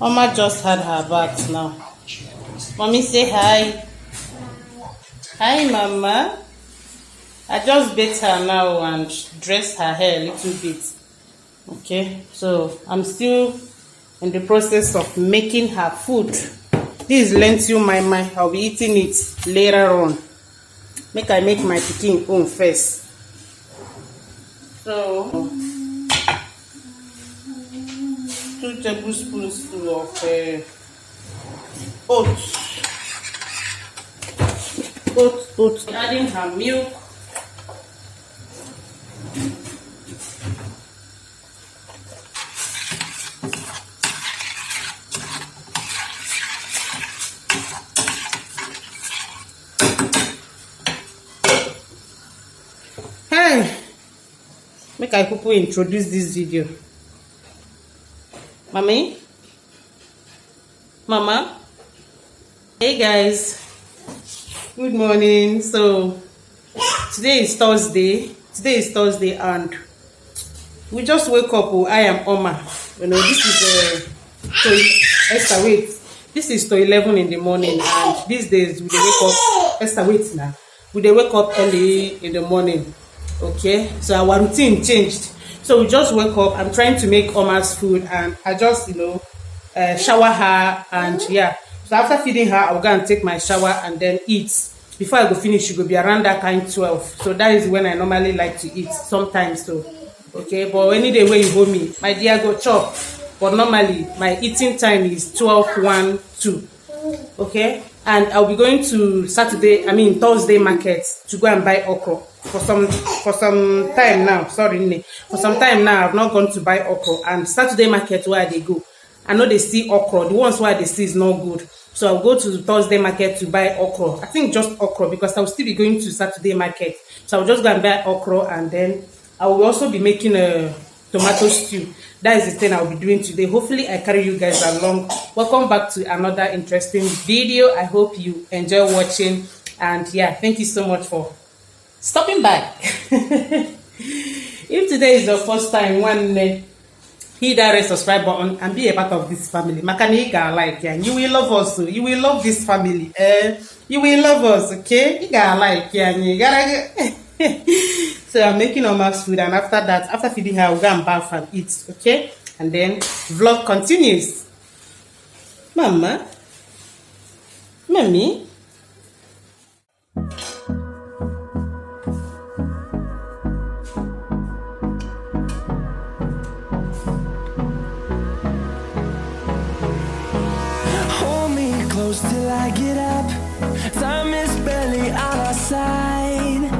Oma just had her bath now. Mommy, say hi. Hi, Mama. I just bathed her now and dressed her hair a little bit. Okay, so I'm still in the process of making her food. This is lentil my. I'll be eating it later on. Make I make my pikin own first. So 2 tablespoons full of oats. Adding her milk. Hey, make I quickly introduce this video. Mama. Hey guys, good morning. So today is Thursday and we just wake up. I am Oma. You know, this is Esther, wait, this is to 11 in the morning, and these days we wake up. Esther, wait now, we wake up early in the morning. Okay, so our routine changed. So we just wake up. I'm trying to make Oma's food, and I just shower her, and yeah. So after feeding her, I'll go and take my shower and then eat. Before I go finish, it will be around that kind 12. So that is when I normally like to eat sometimes. So okay, but any day where you hold me, my dear, go chop. But normally my eating time is 12, 1, 2. Okay, and I'll be going to Thursday market to go and buy okra for some time now. For some time now I've not gone to buy okra, and Saturday market where they go, I know they see okra. The ones where they see is not good. So I'll go to the Thursday market to buy okra. I think just okra, because I'll still be going to Saturday market. So I'll just go and buy okra, and then I will also be making a tomato stew. That is the thing I'll be doing today. Hopefully I carry you guys along. Welcome back to another interesting video. I hope you enjoy watching, and yeah, thank you so much for stopping by. If today is your first time, hit that red subscribe button and be a part of this family. Makanika like, and you will love us. You will love this family. You will love us, okay? You gotta like, and you gotta. So I'm making Oma's food, and after that, after feeding her, I'll go and bath and eat, okay? And then vlog continues. Mommy. Hold me close till I get up. Time is barely on our side.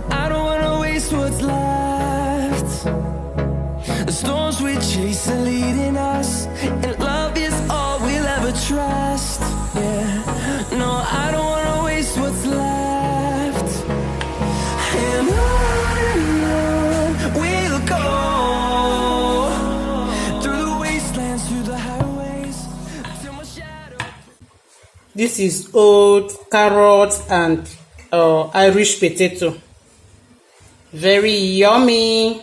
I don't wanna waste what's left. The storms we chase are leading us, and love is all we'll ever trust. Yeah, no, I don't wanna waste what's left. And on we'll go, through the wastelands, through the highways, till my shadow. This is old carrot and Irish potato. Very yummy.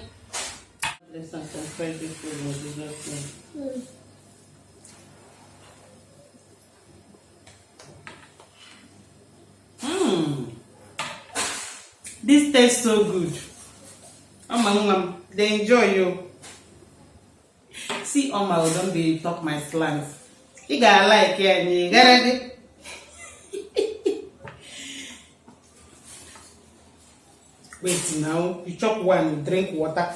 This tastes so good. They enjoy you. See, Oma, don't be talk my slangs. You gotta like, yeah, you gotta. Wait now, you chop one, you drink water.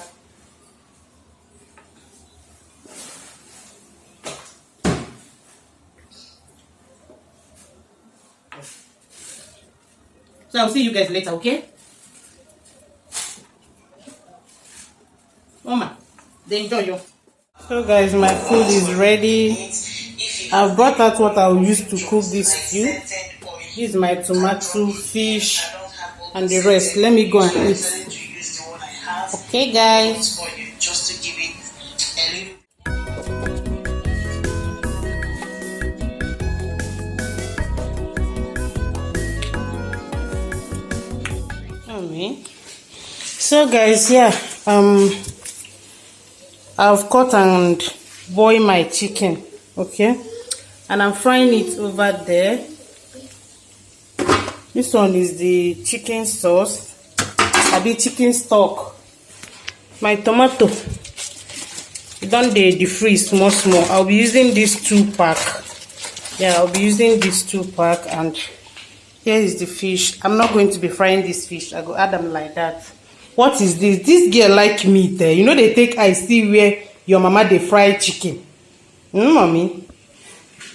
So I'll see you guys later, okay? Mama, they enjoy you. So guys, my food is ready. I've brought out what I'll use to cook this stew. This is my tomato, fish, and the rest. Let me go and eat. Okay guys. So guys, yeah, I've cut and boil my chicken. Okay, and I'm frying it over there. This one is the chicken sauce, abi chicken stock. My tomato don dey defreeze small. I'll be using this 2-pack. Yeah, I'll be using this 2-pack, and here is the fish. I'm not going to be frying this fish. I go add them like that. What is this? This girl like meat. You know they take eye see where your mama dey fry chicken. You know, mommy?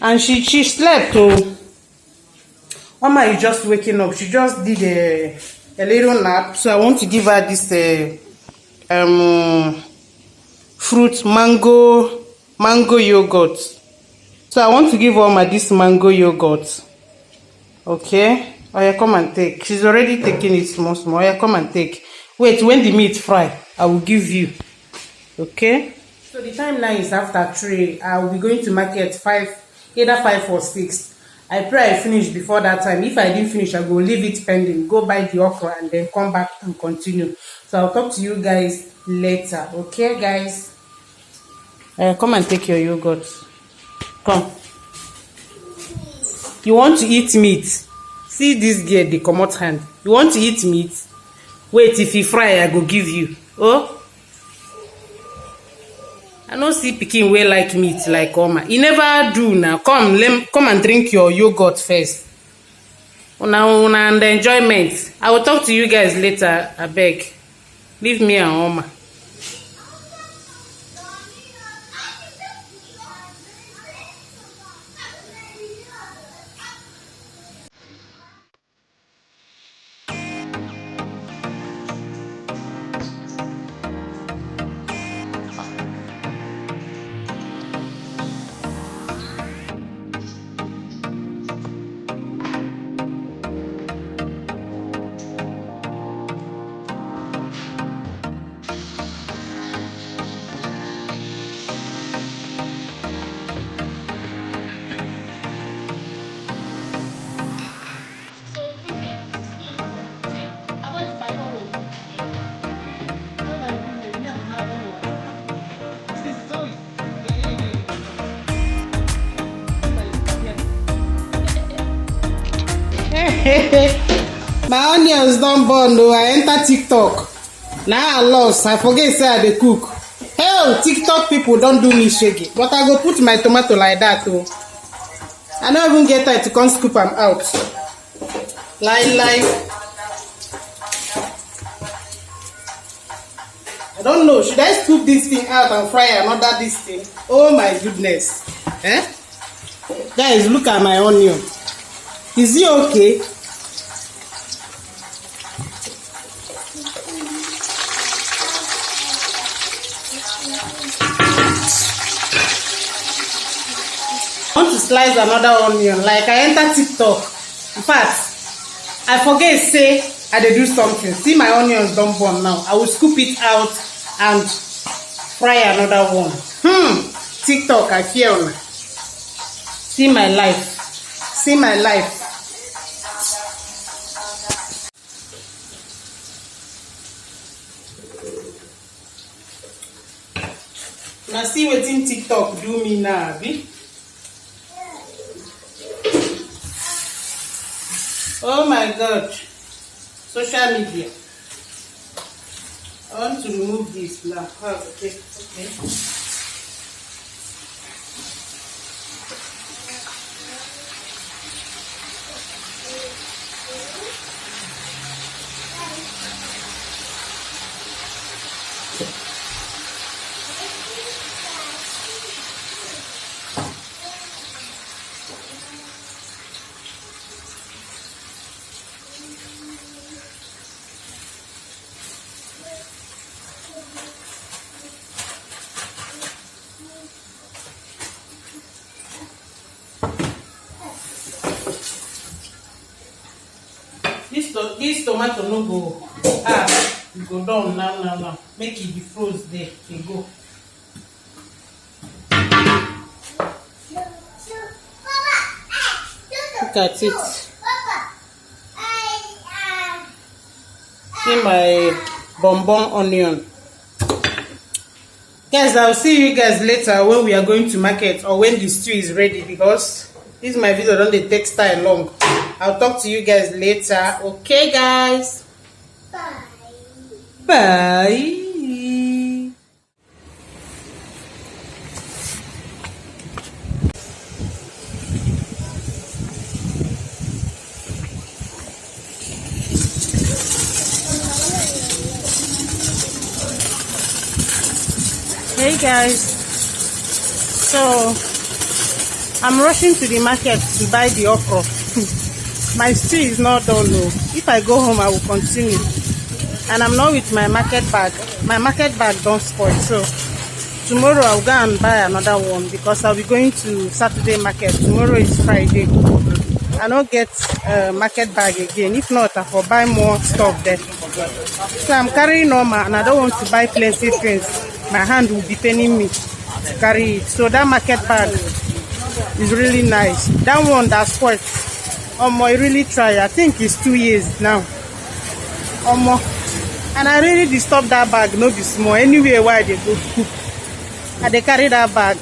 And she slept. Oh, mama is just waking up. She just did a little nap. So I want to give her this fruit mango yogurt. So I want to give Oma this mango yogurt. Okay, oh yeah, come and take. She's already taking it small. Oh yeah, come and take. Wait, when the meat fry, I will give you. Okay, so the time now is after 3. I will be going to market 5, either 5 or 6. I pray I finish before that time. If I didn't finish, I will leave it pending, go buy the okra, and then come back and continue. So I'll talk to you guys later. Okay, guys? Come and take your yogurt. Come. You want to eat meat? See this girl, the comot hand. You want to eat meat? Wait, if you fry, I go give you. Oh? I don't see pikin wey like meat like Oma. He never do now. Come and drink your yogurt first. Una and the enjoyment. I will talk to you guys later. I beg. Leave me and Oma. My onions don burn though. I enter TikTok. Now I lost. I forget say I dey cook. Hell, TikTok people don't do me shaggy. But I go put my tomato like that too. I don't even get time to come scoop them out. Like. I don't know. Should I scoop this thing out and fry another this thing? Oh my goodness. Guys, look at my onion. Is he okay? I want to slice another onion. Like I enter TikTok. In fact, I forget say I dey do something. See my onions don't burn now. I will scoop it out and fry another one. TikTok, I feel. See my life. See my life. Now see wetin TikTok do me now, abi? Oh my God. Social media. I want to remove this now. Okay. This tomato no go e go down now. Make it be froze there. Okay, go. Look at it. See my bonbon onion. Guys, I'll see you guys later when we are going to market or when the stew is ready, because this my video don't dey take style long. I'll talk to you guys later. Okay, guys. Bye. Bye. Hey guys, so I'm rushing to the market to buy the okra. My stew is not done though. If I go home, I will continue. And I'm not with my market bag. My market bag don't spoil, so tomorrow I'll go and buy another one because I'll be going to Saturday market. Tomorrow is Friday. I don't get a market bag again. If not, I will buy more stuff there. So I'm carrying normal and I don't want to buy plenty things. My hand will be paining me to carry it. So that market bag is really nice. That one that's spoiled. I really try. I think it's 2 years now. And I really disturb that bag, no be small. Anywhere where they go, they carry that bag.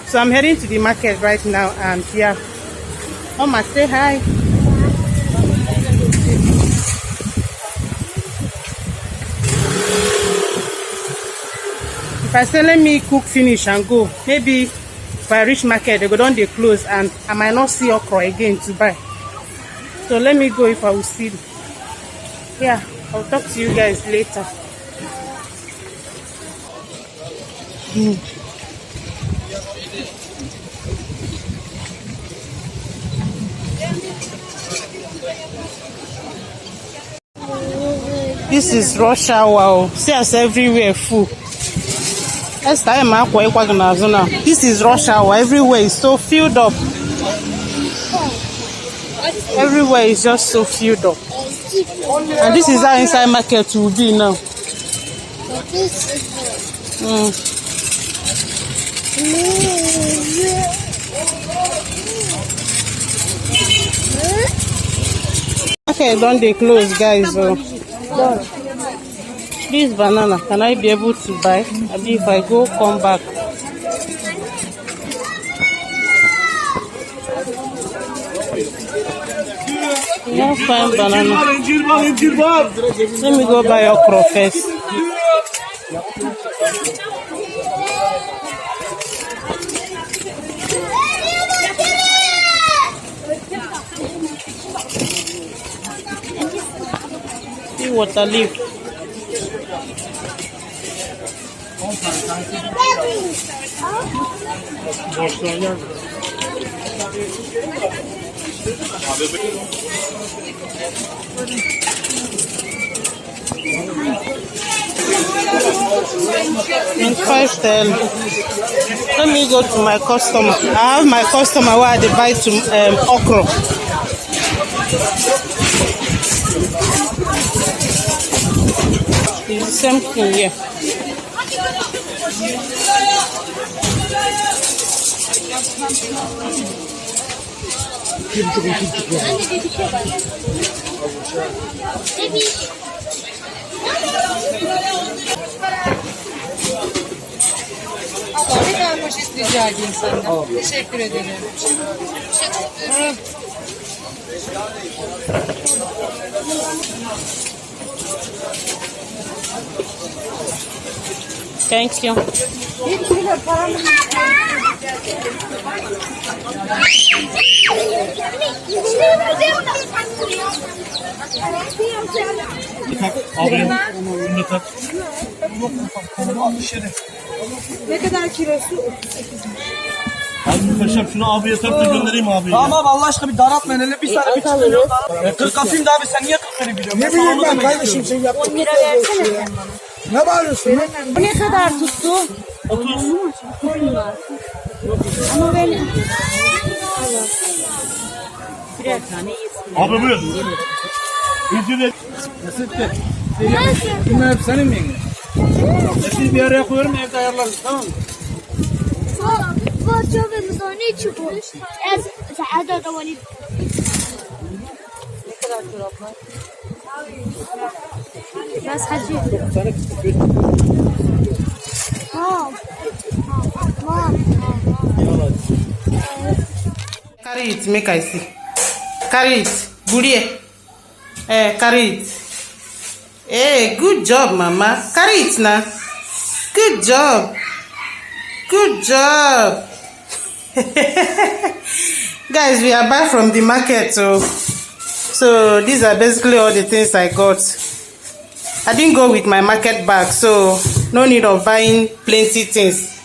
So I'm heading to the market right now, and yeah. Mama, say hi. If I say let me cook finish and go, maybe if I reach market, they go down, they close, and I might not see okra again to buy. So let me go if I will see. Yeah, I'll talk to you guys later. This is rush hour. See us everywhere full. This is rush hour. Everywhere is so filled up. Everywhere is just so filled up. And this is how inside market will be now. Okay, don't they close, guys? This banana, can I be able to buy? Maybe if I go, come back. Yeah, fine banana. Let me go buy okra first. See water leaf. In 510. Let me go to my customer. I have my customer where they buy to okra. It's the same thing here. Bir tane poşet rica edeyim senden. Teşekkür ederim. Thank you. Ne kadar kilosu? Abi paşam şunu abiye tak da göndereyim abi. Tamam abi Allah aşkına bir daraltmayın hele bir saniye bir çıkıyor. 40 atayım da abi sen niye 40 beni biliyorsun? Ne bileyim ben kardeşim sen yaptın. 10 lira versene sen bana. Ne bağırıyorsun lan? Bu ne kadar tuttu? 30. Ama ben... Birer tane yesin. Abi buyur. Ücret. Bunlar hep senin mi yenge? Hepsini bir araya koyuyorum evde ayarlarız tamam mı? Ne kadar çoraplar? Biraz hacı. Mom. Mom. Carry it, make I see. Carry it. Burie. Carry it. Hey, good job, Mama. Carry it now. Good job. Good job. Guys, we are back from the market. So these are basically all the things I got. I didn't go with my market bag, so no need of buying plenty things.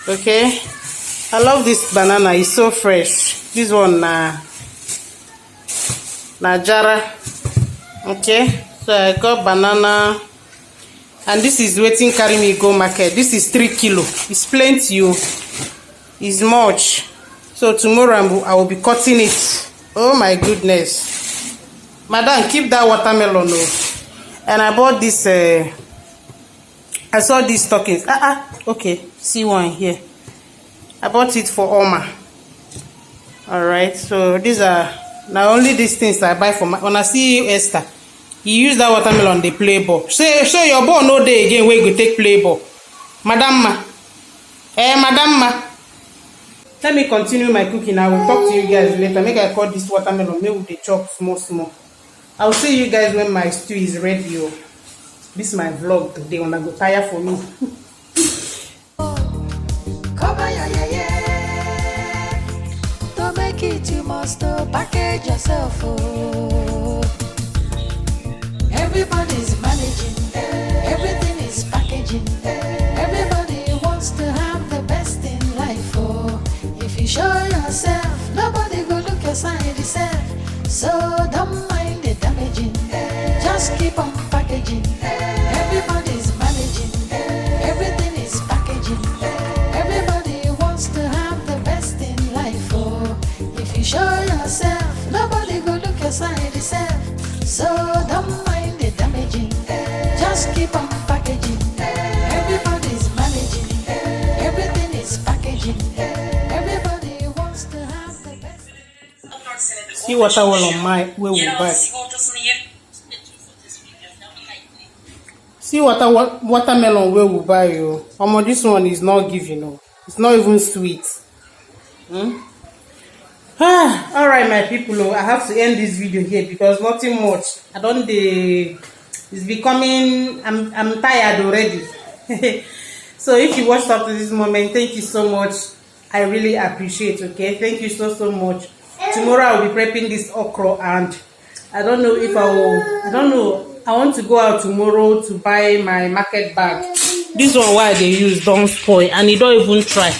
Okay. I love this banana. It's so fresh. This one na jara. Okay. So I got banana. And this is waiting carry me go market. This is 3 kilo. It's plenty. It's much. So tomorrow I will be cutting it. Oh my goodness. Madam, keep that watermelon. And I bought this. I saw these stockings. Okay. See one here. I bought it for Oma. Alright. So these are now only these things I buy for my. When I see you, Esther, you use that watermelon, they play ball. Say your ball no day again where you go take play ball. Madam Ma. Madam Ma. Let me continue my cooking. I will talk to you guys later. Make I cut this watermelon. Maybe they chop small. I will see you guys when my stew is ready. This is my vlog today. When I go tire for me. To make it, you must package yourself. Everybody's managing. Everything is packaging. Everybody wants to have the best in life. If you show yourself, nobody will look your side yourself. So don't mind the damaging. Just keep on packaging. Everybody's managing. Everything is packaging. Everybody wants to have the best in life. If you show yourself, nobody will look your side yourself. So don't mind the damaging. Just keep on packaging. Everybody's managing. Everything is packaging. Everybody wants to have the best. See what I will on my where we buy. See what watermelon where we buy you. This one is not giving. It's not even sweet. All right, my people. I have to end this video here because nothing much. I don't. It's becoming. I'm tired already. So if you watched up to this moment, thank you so much. I really appreciate. Okay, thank you so much. Tomorrow I'll be prepping this okra, and I don't know if I will. I don't know. I want to go out tomorrow to buy my market bag. This one why they use don't spoil, and you don't even try.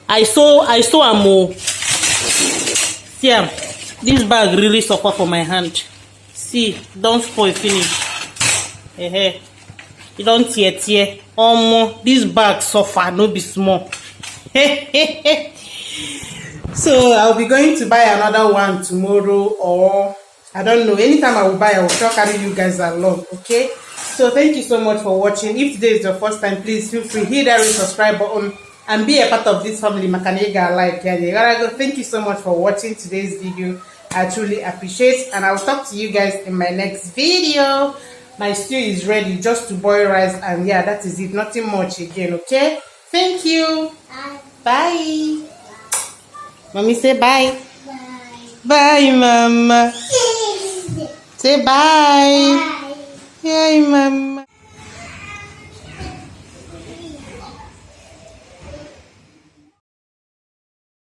I saw am. Yeah, this bag really suffer for my hand. See, don't spoil finish. You don't tear. This bag suffer, no be small. So I'll be going to buy another one tomorrow, or I don't know. Anytime I will buy, I will sure carry you guys along. Okay. So thank you so much for watching. If today is your first time, please feel free hit that subscribe button and be a part of this family. Makanega like thank you so much for watching today's video. I truly appreciate, and I will talk to you guys in my next video. My stew is ready, just to boil rice, and yeah, that is it. Nothing much again. Okay. Thank you. Bye. Mommy, say bye. Bye, Mama. Say bye. Bye. Hey, Mama.